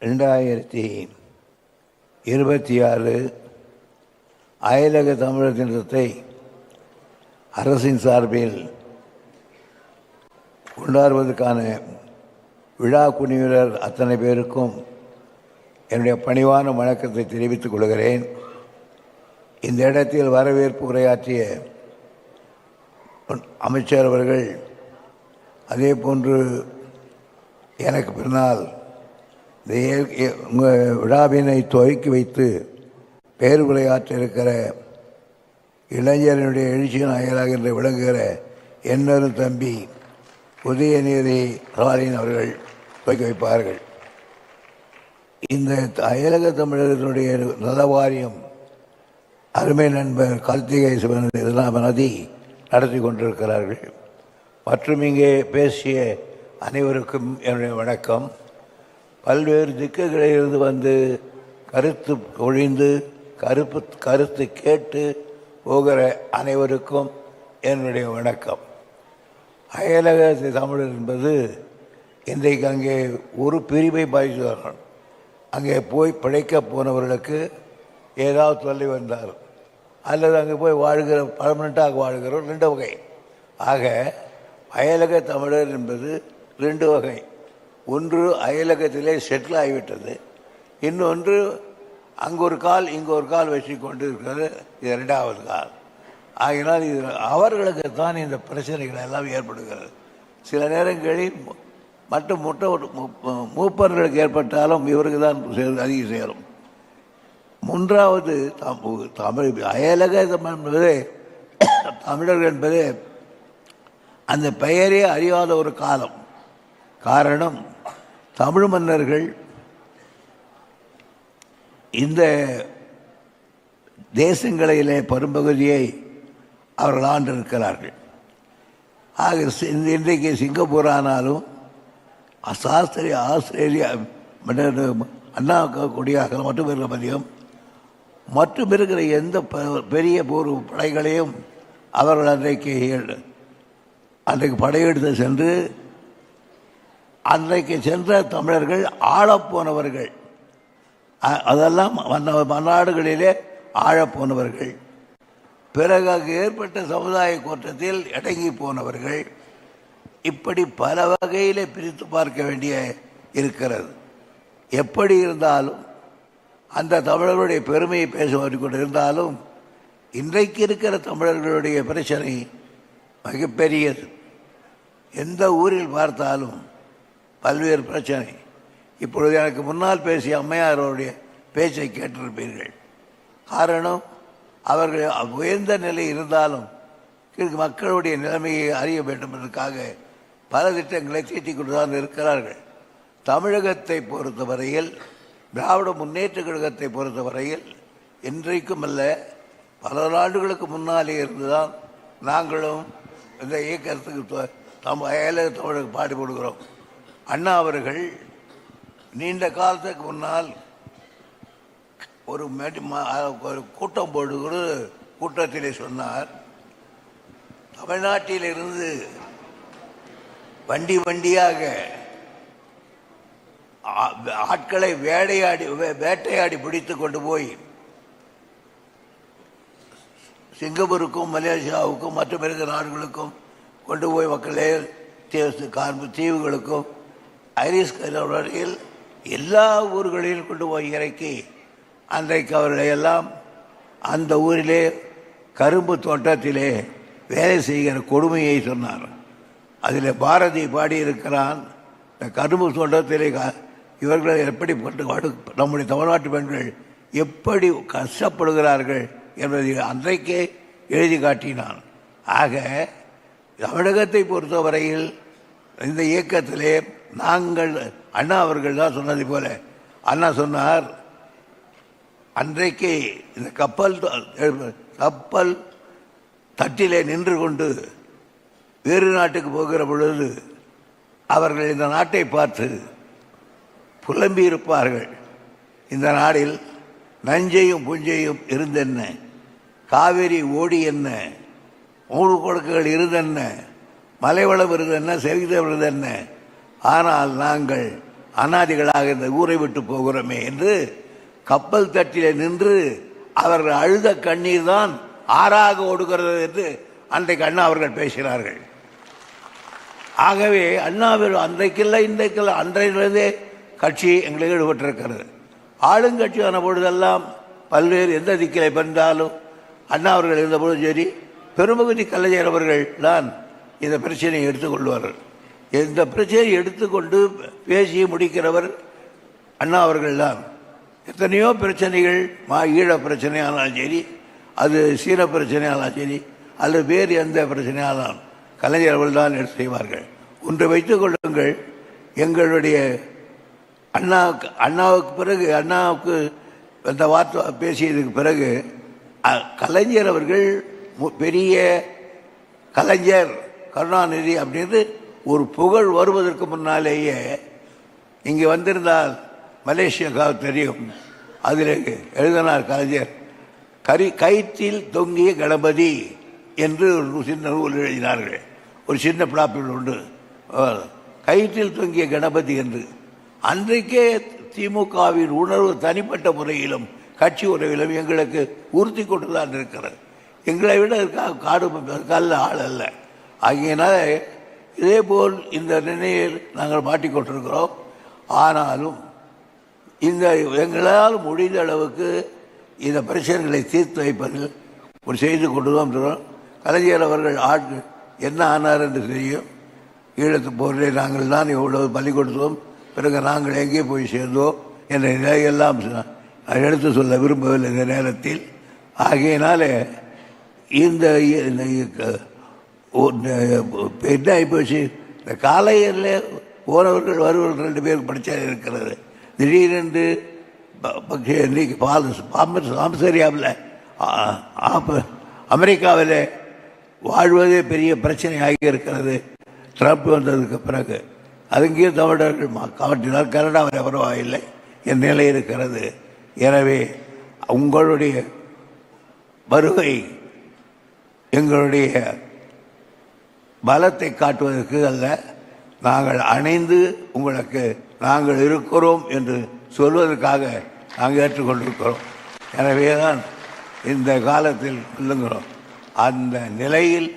2026 அயலக தமிழர் தினத்தை அரசின் சார்பில் கொண்டாடுவதற்கான விழா குழுவினர் அத்தனை பேருக்கும் என்னுடைய பணிவான வணக்கத்தை தெரிவித்துக் கொள்கிறேன். இந்த இடத்தில் வரவேற்பு உரையாற்றிய அமைச்சர் அவர்கள், அதே போன்று எனக்கு பின்னால் விழாவினை துவக்கி வைத்து பேர் உரையாற்ற இருக்கிற இளைஞர்களுடைய எழுச்சி நாயகராக என்று விளங்குகிற என்னரும் தம்பி உதயநிதி ஸ்டாலின் அவர்கள் துவக்கி வைப்பார்கள். இந்த அயலக தமிழர்களுடைய நல வாரியம் அருமை நண்பர் கார்த்திகை சிவநதி நடத்தி கொண்டிருக்கிறார்கள். மற்றும் இங்கே பேசிய அனைவருக்கும் என்னுடைய வணக்கம். பல்வேறு திக்குகளிலிருந்து வந்து கருத்து ஒழிந்து கருத்து கேட்டு போகிற அனைவருக்கும் என்னுடைய வணக்கம். அயலக தமிழர் என்பது இன்றைக்கு அங்கே ஒரு பிரிவை பாதித்தார்கள். அங்கே போய் பிழைக்க போனவர்களுக்கு ஏதாவது சொல்லி வந்தார், அல்லது அங்கே போய் வாழ்கிற பர்மனெண்ட்டாக வாழ்கிறோம் 2 வகை. ஆக அயலக தமிழர் என்பது 2 வகை. ஒன்று அயலகத்திலே செட்டில் ஆகிவிட்டது, இன்னொன்று அங்கே ஒரு கால் இங்கே ஒரு கால் வச்சு கொண்டு இருக்கிறது, இது 2வது கால். ஆகினால் இது அவர்களுக்குத்தான் இந்த பிரச்சனைகள் எல்லாம் ஏற்படுகிறது. சில நேரங்களில் மற்றும் மூப்பர்களுக்கு ஏற்பட்டாலும் இவருக்கு தான் அதிகம் சேரும். 3வது தமிழ் அயலக என்பது தமிழர்கள் என்பது அந்த பெயரே அறியாத ஒரு காலம். காரணம், தமிழ் மன்னர்கள் இந்த தேசங்களிலே பெரும்பகுதியை அவர்கள் ஆண்டிருக்கிறார்கள். ஆக இன்றைக்கு சிங்கப்பூர் ஆனாலும் ஆஸ்திரேலியா அண்ணா கொடியாக மட்டும் இருக்கிற பதியம் மற்றும் இருக்கிற எந்த பெரிய போர் படைகளையும் அவர்கள் அன்றைக்கு படையெடுத்து சென்று அன்றைக்கு சென்ற தமிழர்கள் ஆழப்போனவர்கள், அதெல்லாம் மன்னாடுகளிலே ஆழப்போனவர்கள். பிறகு ஏற்பட்ட சமுதாய கூட்டத்தில் அடங்கி போனவர்கள். இப்படி பல வகையிலே பிரித்து பார்க்க வேண்டிய இருக்கிறது. எப்படி இருந்தாலும் அந்த தமிழர்களுடைய பெருமையை பேசுவதற்கு கொண்டு இருந்தாலும் இன்றைக்கு இருக்கிற தமிழர்களுடைய பிரச்சனை மிகப்பெரியது. எந்த ஊரில் பார்த்தாலும் பல்வேறு பிரச்சனை. இப்பொழுது எனக்கு முன்னால் பேசிய அம்மையார் அவருடைய பேச்சை கேட்டிருப்பீர்கள். காரணம், அவர்கள் உயர்ந்த நிலை இருந்தாலும் மக்களுடைய நிலைமையை அறிய வேண்டும் என்பதற்காக பல திட்டங்களை தீட்டிக் கொண்டுதான் இருக்கிறார்கள். தமிழகத்தை பொறுத்தவரையில், திராவிட முன்னேற்ற கழகத்தை பொறுத்தவரையில் இன்றைக்கும் அல்ல, பல ஆண்டுகளுக்கு முன்னாலே இருந்துதான் நாங்களும் இந்த இயக்கத்துக்கு அயலக தமிழக பாடுபடுகிறோம். அண்ணா அவர்கள் நீண்ட காலத்துக்கு முன்னால் ஒரு கூட்டம் போடுகிற கூட்டத்திலே சொன்னார், தமிழ்நாட்டிலிருந்து வண்டியாக ஆட்களை வேட்டையாடி பிடித்து கொண்டு போய் சிங்கப்பூருக்கும் மலேசியாவுக்கும் மற்ற பிற நாடுகளுக்கும் கொண்டு போய் மக்களே தீவுகளுக்கும் ஐரிஷ் கடலில் எல்லா ஊர்களிலும் கொண்டு போய் இறக்கி அன்றைக்கு அவர்களை எல்லாம் அந்த ஊரிலே கரும்பு தோட்டத்திலே வேலை செய்கிற கொடுமையை சொன்னார். அதில் பாரதி பாடியிருக்கிறான், இந்த கரும்பு தோட்டத்திலே இவர்கள் எப்படி நம்முடைய தமிழ்நாட்டு பெண்கள் எப்படி கஷ்டப்படுகிறார்கள் என்பதை அன்றைக்கே எழுதி காட்டினான். ஆக தமிழகத்தை பொறுத்தவரையில் இந்த இயக்கத்திலே நாங்கள் அண்ணா அவர்கள் தான் சொன்னதை போல அண்ணா சொன்னார், அன்றைக்கு இந்த கப்பல் தட்டிலே நின்று கொண்டு வேறு நாட்டுக்கு போகிற பொழுது அவர்கள் இந்த நாட்டை பார்த்து புலம்பி இருப்பார்கள். இந்த நாடில் நஞ்சையும் புஞ்சையும் இருந்தென்ன, காவேரி ஓடி என்ன, 3 கொடுக்குகள் இருந்தென்ன, மலைவளம் இருந்தென்ன, செவித இருந்தென்ன, ஆனால் நாங்கள் அனாதிகளாக இந்த ஊரை விட்டு போகிறோமே என்று கப்பல் தட்டிலே நின்று அவர்கள் அழுத கண்ணீர் தான் ஆறாக ஓடுகிறது என்று அன்றைக்கு அண்ணா அவர்கள் பேசினார்கள். ஆகவே அண்ணாவில் அன்றைக்கில்லை இன்றைக்கில்லை அன்றையிலிருந்தே கட்சி எங்களுக்கு ஈடுபட்டிருக்கிறது. ஆளுங்கட்சியான பொழுதெல்லாம் பல்வேறு எந்த திக்கிலை பிறந்தாலும் அண்ணா அவர்கள் இருந்தபோதும் சரி, பெரும்பகுதி கலைஞர் அவர்கள் தான் இந்த பிரச்சனையை எடுத்துக்கொள்வார்கள். இந்த பிரச்சனையை எடுத்துக்கொண்டு பேசி முடிக்கிறவர் அண்ணா அவர்கள் தான். எத்தனையோ பிரச்சனைகள், ஈழ பிரச்சனையானாலும் சரி, அது சீன பிரச்சனையானாலும் சரி, அல்லது வேறு எந்த பிரச்சனையானாலும் கலைஞர் அவர்கள் தான் எடுத்து செய்வார்கள். ஒன்றை வைத்துக் கொள்ளுங்கள், எங்களுடைய அண்ணாவுக்கு பிறகு, அண்ணாவுக்கு அந்த வார்த்தை பேசியதுக்கு பிறகு கலைஞர் அவர்கள் பெரிய கலைஞர் கருணாநிதி அப்படின்னு ஒரு புகழ் வருவதற்கு முன்னாலேயே இங்கே வந்திருந்தால் மலேசியாவுக்கு தெரியும், அதில் எழுதினார் கலைஞர், கயிற்றில் தொங்கிய கணபதி என்று ஒரு சின்ன நூல் எழுதினார்கள். ஒரு சின்ன பிளாப்பில் உண்டு, கயிற்றில் தொங்கிய கணபதி என்று. அன்றைக்கே திமுகவின் உணர்வு தனிப்பட்ட முறையிலும் கட்சி உறவிலும் எங்களுக்கு உறுத்தி கொண்டுதான் இருக்கிறது. எங்களை விட காடு கல்ல ஆள் அல்ல. ஆகியனால இதேபோல் இந்த நிலையில் நாங்கள் மாட்டிக்கொண்டிருக்கிறோம். ஆனாலும் இந்த எங்களால் முடிந்த அளவுக்கு இந்த பிரச்சனைகளை தீர்த்து வைப்பதில் ஒரு செய்து கொண்டுதான் இருக்கிறோம். கலைஞர் அவர்கள் ஆட்கள் என்ன ஆனார் என்று தெரியும். ஈழத்து போரிலே நாங்கள் தான் எவ்வளவு பலி கொடுத்தோம், பிறகு நாங்கள் எங்கே போய் சேர்ந்தோம் என்ற நிலையெல்லாம் எடுத்து சொல்ல விரும்பவில்லை இந்த நேரத்தில். ஆகையினால இந்த என்ன ஆகிப்போச்சு, இந்த காலையில் போனவர்கள் வருவர்கள் 2 பேருக்கு படிச்சா இருக்கிறது. திடீரென்று இன்னைக்கு சாம்சரியாவில் அமெரிக்காவில் வாழ்வதே பெரிய பிரச்சனை ஆகி இருக்கிறது ட்ரம்ப் வந்ததுக்கு பிறகு. அதுங்கேயும் தமிழர்கள் காட்டினால் கனடாவில் பரவாயில்லை என் நிலை இருக்கிறது. எனவே உங்களுடைய வருகை எங்களுடைய பலத்தை காட்டுவதற்கு அல்ல, நாங்கள் அணைந்து உங்களுக்கு நாங்கள் இருக்கிறோம் என்று சொல்வதற்காக நாங்கள் ஏற்றுக்கொண்டிருக்கிறோம். எனவே தான் இந்த காலத்தில் சொல்லுகிறோம். அந்த நிலையில்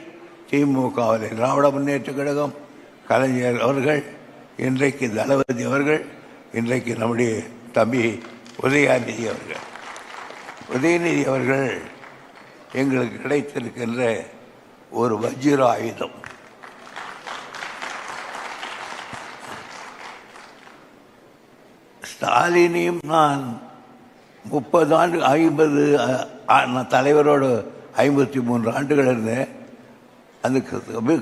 திமுகவில் திராவிட முன்னேற்ற கழகம், கலைஞர் அவர்கள், இன்றைக்கு தளபதி அவர்கள், இன்றைக்கு நம்முடைய தம்பி உதயநிதி அவர்கள் எங்களுக்கு கிடைத்திருக்கின்ற ஒரு வஜ்ர ஆயுதம். ஸ்டாலினையும் நான் 30 ஆண்டு 50 நான் தலைவரோடு 53 ஆண்டுகள் இருந்தேன். அந்த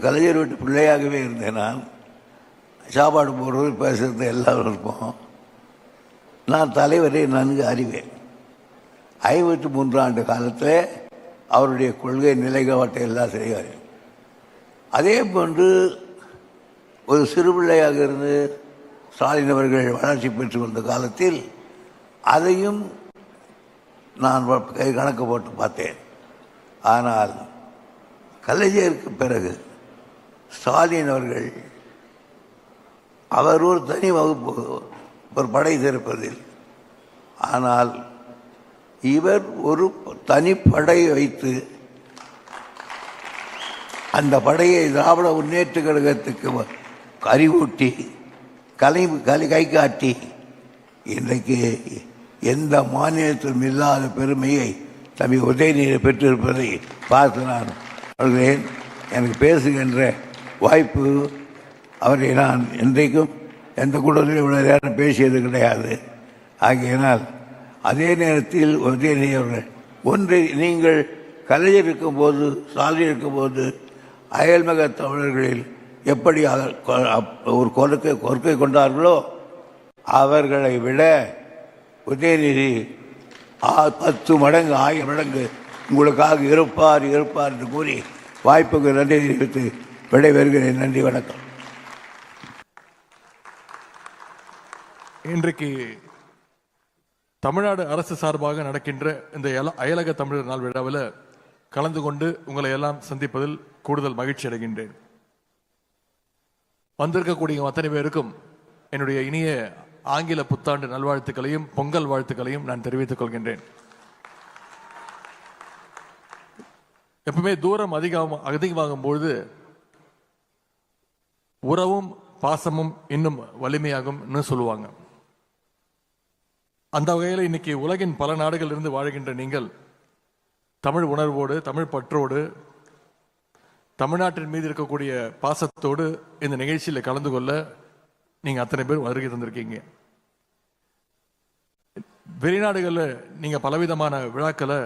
கலைஞர் வீட்டு பிள்ளையாகவே இருந்தேன். நான் சாப்பாடு போடுறது பேசுறது எல்லாரும் இருப்போம். நான் தலைவரை நன்கு அறிவேன். 53 ஆண்டு காலத்தில் அவருடைய கொள்கை நிலைப்பாட்டை எல்லாம் செய்வார். அதே போன்று ஒரு சிறு பிள்ளையாக இருந்து ஸ்டாலின் அவர்கள் வளர்ச்சி பெற்று வந்த காலத்தில் அதையும் நான் கணக்கு போட்டு பார்த்தேன். ஆனால் கலைஞருக்கு பிறகு ஸ்டாலின் அவர்கள் அவர் ஒரு தனி வகுப்பு, ஒரு படை திறப்பதில், ஆனால் இவர் ஒரு தனிப்படை வைத்து அந்த படையை திராவிட முன்னேற்ற கழகத்துக்கு அறிவூட்டி கை காட்டி இன்றைக்கு எந்த மாநிலத்திலும் இல்லாத பெருமையை தம்பி உதயநிதி பெற்றிருப்பதை பார்த்து நான் சொல்கிறேன். எனக்கு பேசுகின்ற வாய்ப்பு, அவரை நான் இன்றைக்கும் எந்த கூட்டத்திலும் இவ்வளோ நேரம் பேசியது கிடையாது. ஆகையினால் அதே நேரத்தில் உதயநிதி அவர்கள் ஒன்றை, நீங்கள் கலைஞர் இருக்கும்போது, ஸ்டாலின் இருக்கும்போது அயல்மக தமிழர்களில் எப்படி ஒரு கொள்கை கொண்டார்களோ அவர்களை விட உதயநிதி 10 மடங்கு 1000 மடங்கு உங்களுக்காக இருப்பார் என்று கூறி வாய்ப்புக்கு நன்றி தெரிவித்து விடைபெறுகிறேன். நன்றி, வணக்கம். இன்றைக்கு தமிழ்நாடு அரசு சார்பாக நடக்கின்ற இந்த அயலக தமிழர் நாள் விழாவில் கலந்து கொண்டு உங்களை எல்லாம் சந்திப்பதில் கூடுதல் மகிழ்ச்சி அடைகின்றேன். வந்திருக்கக்கூடிய அத்தனை பேருக்கும் என்னுடைய இனிய ஆங்கில புத்தாண்டு நல்வாழ்த்துக்களையும் பொங்கல் வாழ்த்துக்களையும் நான் தெரிவித்துக் கொள்கின்றேன். எப்பவுமே தூரம் அதிகமாகும் பொழுது உறவும் பாசமும் இன்னும் வலிமையாகும்னு சொல்லுவாங்க. அந்த வகையில் இன்னைக்கு உலகின் பல நாடுகளில் இருந்து வாழ்கின்ற நீங்கள் தமிழ் உணர்வோடு, தமிழ் பற்றோடு, தமிழ்நாட்டின் மீது இருக்கக்கூடிய பாசத்தோடு இந்த நிகழ்ச்சியில் கலந்து கொள்ள நீங்க அத்தனை பேர் வருகை தந்திருக்கீங்க. வெளிநாடுகளில் நீங்க பலவிதமான விழாக்களை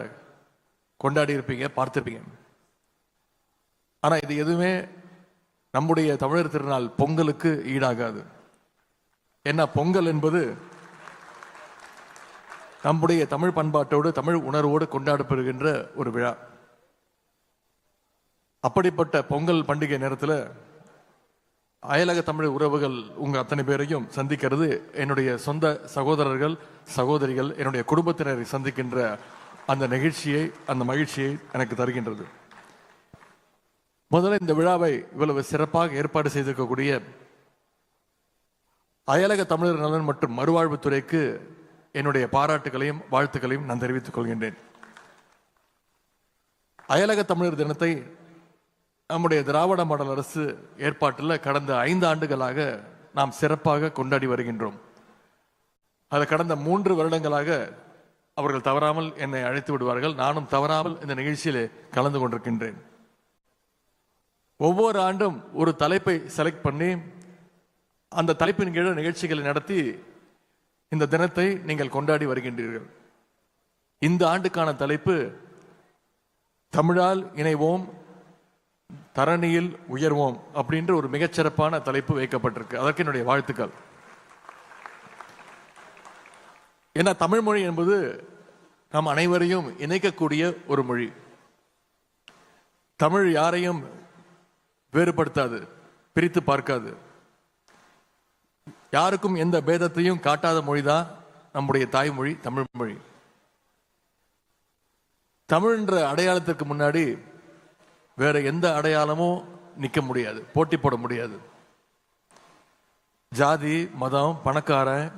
கொண்டாடி இருப்பீங்க, பார்த்திருப்பீங்க. ஆனா இது எதுவுமே நம்முடைய தமிழர் திருநாள் பொங்கலுக்கு ஈடாகாது. ஏன்னா பொங்கல் என்பது நம்முடைய தமிழ் பண்பாட்டோடு, தமிழ் உணர்வோடு கொண்டாடப்படுகின்ற ஒரு விழா. அப்படிப்பட்ட பொங்கல் பண்டிகை நேரத்தில் அயலக தமிழ் உறவுகள் உங்க அத்தனை பேரையும் சந்திக்கிறது என்னுடைய சொந்த சகோதரர்கள், சகோதரிகள், என்னுடைய குடும்பத்தினரை சந்திக்கின்ற அந்த நிகழ்ச்சியை, அந்த மகிழ்ச்சியை எனக்கு தருகின்றது. முதல்ல இந்த விழாவை இவ்வளவு சிறப்பாக ஏற்பாடு செய்திருக்கக்கூடிய அயலக தமிழர் நலன் மற்றும் மறுவாழ்வுத்துறைக்கு என்னுடைய பாராட்டுகளையும் வாழ்த்துக்களையும் நான் தெரிவித்துக் கொள்கின்றேன். அயலக தமிழர் தினத்தை நம்முடைய திராவிட மாடல் அரசு ஏற்பாட்டில் கடந்த 5 ஆண்டுகளாக நாம் சிறப்பாக கொண்டாடி வருகின்றோம். அது கடந்த 3 வருடங்களாக அவர்கள் தவறாமல் என்னை அழைத்து விடுவார்கள். நானும் தவறாமல் இந்த நிகழ்ச்சியிலே கலந்து கொண்டிருக்கின்றேன். ஒவ்வொரு ஆண்டும் ஒரு தலைப்பை செலக்ட் பண்ணி அந்த தலைப்பின் கீழ் நிகழ்ச்சிகளை நடத்தி இந்த தினத்தை நீங்கள் கொண்டாடி வருகின்றீர்கள். இந்த ஆண்டுக்கான தலைப்பு தமிழால் இணைவோம், தரணியில் உயர்வோம் அப்படின்ற ஒரு மிகச்சிறப்பான தலைப்பு வைக்கப்பட்டிருக்கு. அதற்கு என்னுடைய வாழ்த்துக்கள். ஏன்னா தமிழ் மொழி என்பது நம் அனைவரையும் இணைக்கக்கூடிய ஒரு மொழி. தமிழ் யாரையும் வேறுபடுத்தாது, பிரித்து பார்க்காது. யாருக்கும் எந்த பேதத்தையும் காட்டாத மொழிதான் நம்முடைய தாய்மொழி தமிழ் மொழி. தமிழ் என்ற அடையாளத்திற்கு முன்னாடி வேற எந்த அடையாளமும் நிற்க முடியாது, போட்டி போட முடியாது. ஜாதி, மதம், பணக்காரன்,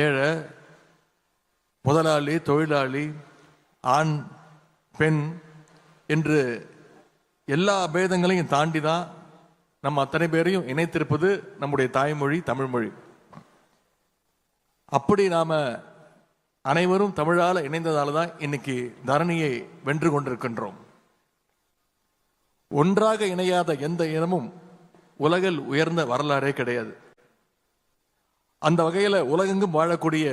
ஏழை, முதலாளி, தொழிலாளி, ஆண், பெண் என்று எல்லா பேதங்களையும் தாண்டி தான் நம்ம அத்தனை பேரையும் இணைத்திருப்பது நம்முடைய தாய்மொழி தமிழ் மொழி. அப்படி நாம அனைவரும் தமிழால இணைந்ததால தான் இன்னைக்கு தரணியை வென்று கொண்டிருக்கின்றோம். ஒன்றாக இணையாத எந்த இனமும் உலகில் உயர்ந்த வரலாறே கிடையாது. அந்த வகையில் உலகெங்கும் வாழக்கூடிய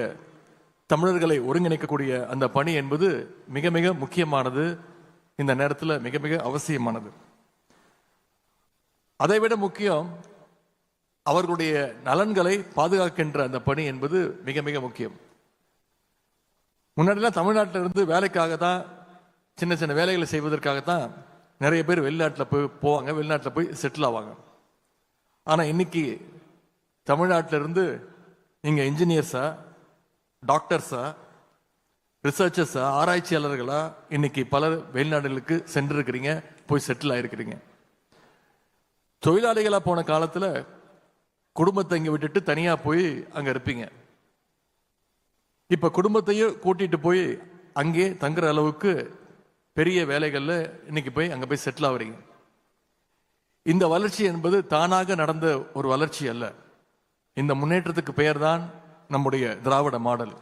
தமிழர்களை ஒருங்கிணைக்கக்கூடிய அந்த பணி என்பது மிக மிக முக்கியமானது. இந்த நேரத்தில் மிக மிக அவசியமானது. அதைவிட முக்கியம் அவர்களுடைய நலன்களை பாதுகாக்கின்ற அந்த பணி என்பது மிக மிக முக்கியம். முன்னாடிலாம் தமிழ்நாட்டிலிருந்து வேலைக்காக தான், சின்ன சின்ன வேலைகளை செய்வதற்காகத்தான் நிறைய பேர் வெளிநாட்டில் போவாங்க, வெளிநாட்டில் போய் செட்டில் ஆவாங்க. ஆனால் இன்னைக்கு தமிழ்நாட்டிலிருந்து நீங்கள் இன்ஜினியர்ஸா, டாக்டர்ஸா, ரிசர்ச்சர்ஸா, ஆராய்ச்சியாளர்களா இன்னைக்கு பலர் வெளிநாடுகளுக்கு சென்றிருக்கிறீங்க, போய் செட்டில் ஆயிருக்கிறீங்க. தொழிலாளிகளா போன காலத்தில் குடும்பத்தை இங்கே விட்டுட்டு தனியாக போய் அங்கே இருப்பீங்க. இப்போ குடும்பத்தையும் கூட்டிட்டு போய் அங்கே தங்குற அளவுக்கு பெரிய வேலைகளில் இன்னைக்கு போய் அங்கே போய் செட்டில் ஆகுறீங்க. இந்த வளர்ச்சி என்பது தானாக நடந்த ஒரு வளர்ச்சி அல்ல. இந்த முன்னேற்றத்துக்கு பெயர் தான் நம்முடைய திராவிட மாடல்.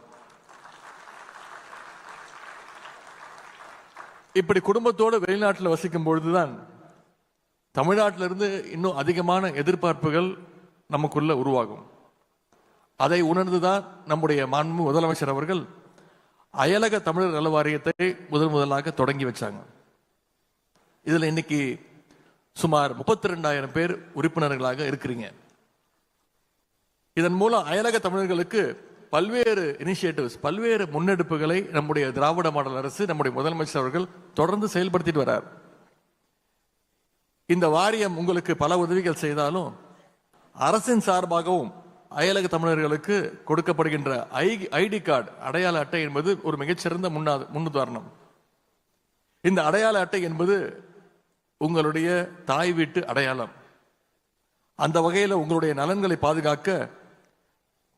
இப்படி குடும்பத்தோடு வெளிநாட்டில் வசிக்கும் பொழுதுதான் தமிழ்நாட்டிலிருந்து இன்னும் அதிகமான எதிர்பார்ப்புகள் நமக்குள்ள உருவாகும். அதை உணர்ந்துதான் நம்முடைய மாண்பு முதலமைச்சர் அவர்கள் அயலக தமிழர் நல வாரியத்தை முதலாக தொடங்கி வச்சாங்க. இதுல இன்னைக்கு சுமார் 32,000 பேர் உறுப்பினர்களாக இருக்கிறீங்க. இதன் மூலம் அயலக தமிழர்களுக்கு பல்வேறு இனிஷியேட்டிவ்ஸ், பல்வேறு முன்னெடுப்புகளை நம்முடைய திராவிட மாடல் அரசு, நம்முடைய முதலமைச்சர் அவர்கள் தொடர்ந்து செயல்படுத்திட்டு வரார். இந்த வாரியம் உங்களுக்கு பல உதவிகள் செய்தாலும் அரசின் சார்பாகவும் அயலக தமிழர்களுக்கு கொடுக்கப்படுகின்ற ஐடி கார்டு, அடையாள அட்டை என்பது ஒரு மிகச்சிறந்த முன்னுதாரணம். இந்த அடையாள அட்டை என்பது உங்களுடைய தாய் வீட்டு அடையாளம். அந்த வகையில் உங்களுடைய நலன்களை பாதுகாக்க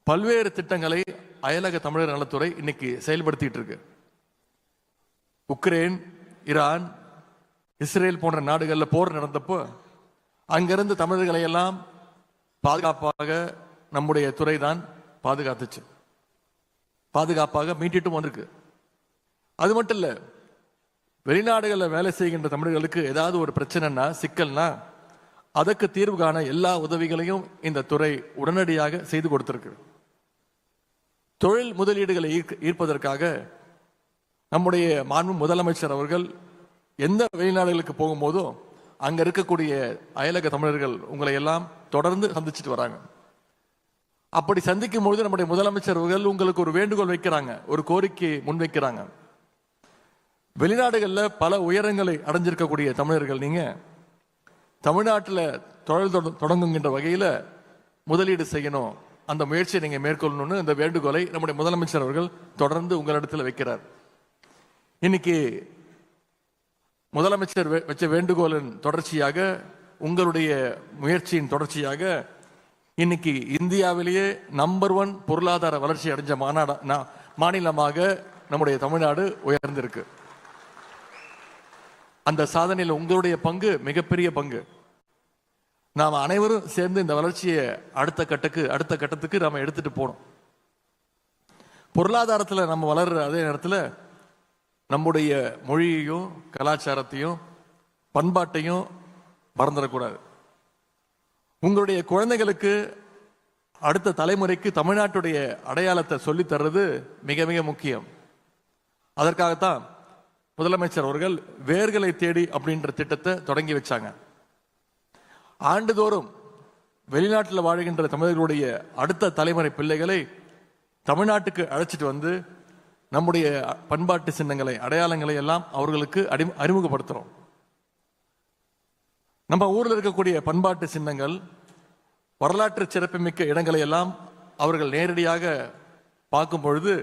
பல்வேறு திட்டங்களை அயலக தமிழர் நலத்துறை இன்னைக்கு செயல்படுத்திட்டு இருக்கு. உக்ரைன், ஈரான், இஸ்ரேல் போன்ற நாடுகளில் போர் நடந்தப்போ அங்கிருந்து தமிழர்களை எல்லாம் பாதுகாப்பாக நம்முடைய துறை தான் பாதுகாத்துச்சு, பாதுகாப்பாக மீட்டிட்டும் வந்திருக்கு. அது மட்டும் இல்ல, வெளிநாடுகளில் வேலை செய்கின்ற தமிழர்களுக்கு ஏதாவது ஒரு பிரச்சனைனா, சிக்கல்னா அதற்கு தீர்வு காண எல்லா உதவிகளையும் இந்த துறை உடனடியாக செய்து கொடுத்திருக்கு. தொழில் முதலீடுகளை ஈர்ப்பதற்காக நம்முடைய மாண்பு முதலமைச்சர் அவர்கள் எந்த வெளிநாடுகளுக்கு போகும்போதும் அங்க இருக்கக்கூடிய அயலக தமிழர்கள் உங்களை எல்லாம் தொடர்ந்து சந்திச்சுட்டு வராங்க. அப்படி சந்திக்கும் பொழுது நம்முடைய முதலமைச்சர் அவர்கள் உங்களுக்கு ஒரு வேண்டுகோள் வைக்கிறாங்க, ஒரு கோரிக்கை முன்வைக்கிறாங்க. வெளிநாடுகளில் பல உயரங்களை அடைஞ்சிருக்கக்கூடிய தமிழர்கள் நீங்க தமிழ்நாட்டில் தொழில் தொடங்குகின்ற வகையில் முதலீடு செய்யணும், அந்த முயற்சியை நீங்க மேற்கொள்ளணும்னு இந்த வேண்டுகோளை நம்முடைய முதலமைச்சர் அவர்கள் தொடர்ந்து உங்களிடத்தில் வைக்கிறார். இன்னைக்கு முதலமைச்சர் வச்ச வேண்டுகோளின் தொடர்ச்சியாக, உங்களுடைய முயற்சியின் தொடர்ச்சியாக இன்னைக்கு இந்தியாவிலேயே நம்பர் 1 பொருளாதார வளர்ச்சி அடைஞ்ச மாநிலமாக நம்முடைய தமிழ்நாடு உயர்ந்திருக்கு. அந்த சாதனையில் உங்களுடைய பங்கு மிகப்பெரிய பங்கு. நாம் அனைவரும் சேர்ந்து இந்த வளர்ச்சியை அடுத்த கட்டத்துக்கு நாம எடுத்துட்டு போனோம். பொருளாதாரத்தில் நம்ம வளர்ற அதே நேரத்தில் நம்முடைய மொழியையும் கலாச்சாரத்தையும் பண்பாட்டையும் மறந்துடக்கூடாது. உங்களுடைய குழந்தைகளுக்கு, அடுத்த தலைமுறைக்கு தமிழ்நாட்டுடைய அடையாளத்தை சொல்லித் தர்றது மிக மிக முக்கியம். அதற்காகத்தான் முதலமைச்சர் அவர்கள் வேர்களை தேடி அப்படின்ற திட்டத்தை தொடங்கி வச்சாங்க. ஆண்டுதோறும் வெளிநாட்டில் வாழ்கின்ற தமிழர்களுடைய அடுத்த தலைமுறை பிள்ளைகளை தமிழ்நாட்டுக்கு அழைச்சிட்டு வந்து நம்முடைய பண்பாட்டு சின்னங்களை, அடையாளங்களை எல்லாம் அவர்களுக்கு அறிமுகப்படுத்துறோம். நம்ம ஊரில் இருக்கக்கூடிய பண்பாட்டு சின்னங்கள், வரலாற்று சிறப்புமிக்க இடங்களை எல்லாம் அவர்கள் நேரடியாக பார்க்கும் பொழுது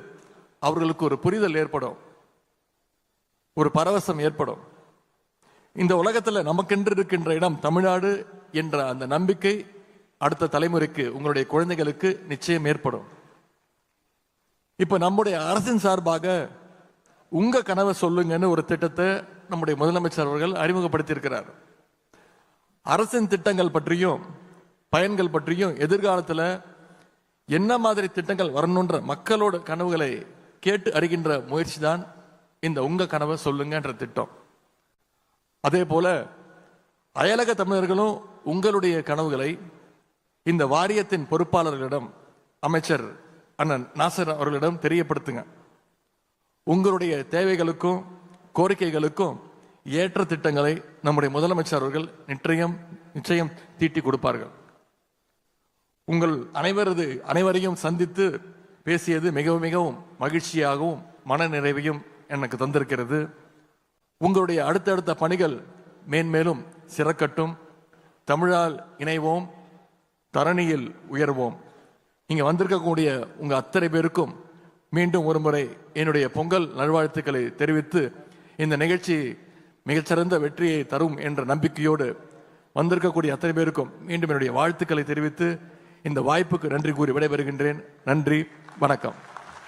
அவர்களுக்கு ஒரு புரிதல் ஏற்படும், ஒரு பரவசம் ஏற்படும். இந்த உலகத்தில் நமக்கென்று இருக்கின்ற இடம் தமிழ்நாடு என்ற அந்த நம்பிக்கை அடுத்த தலைமுறைக்கு, உங்களுடைய குழந்தைகளுக்கு நிச்சயம் ஏற்படும். இப்ப நம்முடைய அரசின் சார்பாக உங்க கனவை சொல்லுங்கன்னு ஒரு திட்டத்தை நம்முடைய முதலமைச்சர் அவர்கள் அறிமுகப்படுத்தி இருக்கிறார். அரசின் திட்டங்கள் பற்றியும் பயன்கள் பற்றியும் எதிர்காலத்தில் என்ன மாதிரி திட்டங்கள் வரணுன்ற மக்களோட கனவுகளை கேட்டு அறிகின்ற முயற்சி தான் இந்த உங்க கனவை சொல்லுங்கன்ற திட்டம். அதே போல அயலக தமிழர்களும் உங்களுடைய கனவுகளை இந்த வாரியத்தின் பொறுப்பாளர்களிடம், அமைச்சர் அண்ணன் நாசர் அவர்களிடம் தெரியப்படுத்துங்க. உங்களுடைய தேவைகளுக்கும் கோரிக்கைகளுக்கும் ஏற்ற திட்டங்களை நம்முடைய முதலமைச்சர் அவர்கள் நிச்சயம் தீட்டி கொடுப்பார்கள். உங்கள் அனைவரையும் சந்தித்து பேசியது மிகவும் மிகவும் மகிழ்ச்சியாகவும் மன நிறைவையும் எனக்கு தந்திருக்கிறது. உங்களுடைய அடுத்தடுத்த பணிகள் மேன்மேலும் சிறக்கட்டும். தமிழால் இணைவோம், தரணியில் உயர்வோம். இங்க வந்திருக்கக்கூடிய உங்க அத்தனை பேருக்கும் மீண்டும் ஒரு முறை என்னுடைய பொங்கல் நல்வாழ்த்துக்களை தெரிவித்து, இந்த நிகழ்ச்சி மிகச்சிறந்த வெற்றியை தரும் என்ற நம்பிக்கையோடு வந்திருக்கக்கூடிய அத்தனை பேருக்கும் மீண்டும் என்னுடைய வாழ்த்துக்களை தெரிவித்து இந்த வாய்ப்புக்கு நன்றி கூறி விடைபெறுகின்றேன். நன்றி, வணக்கம்.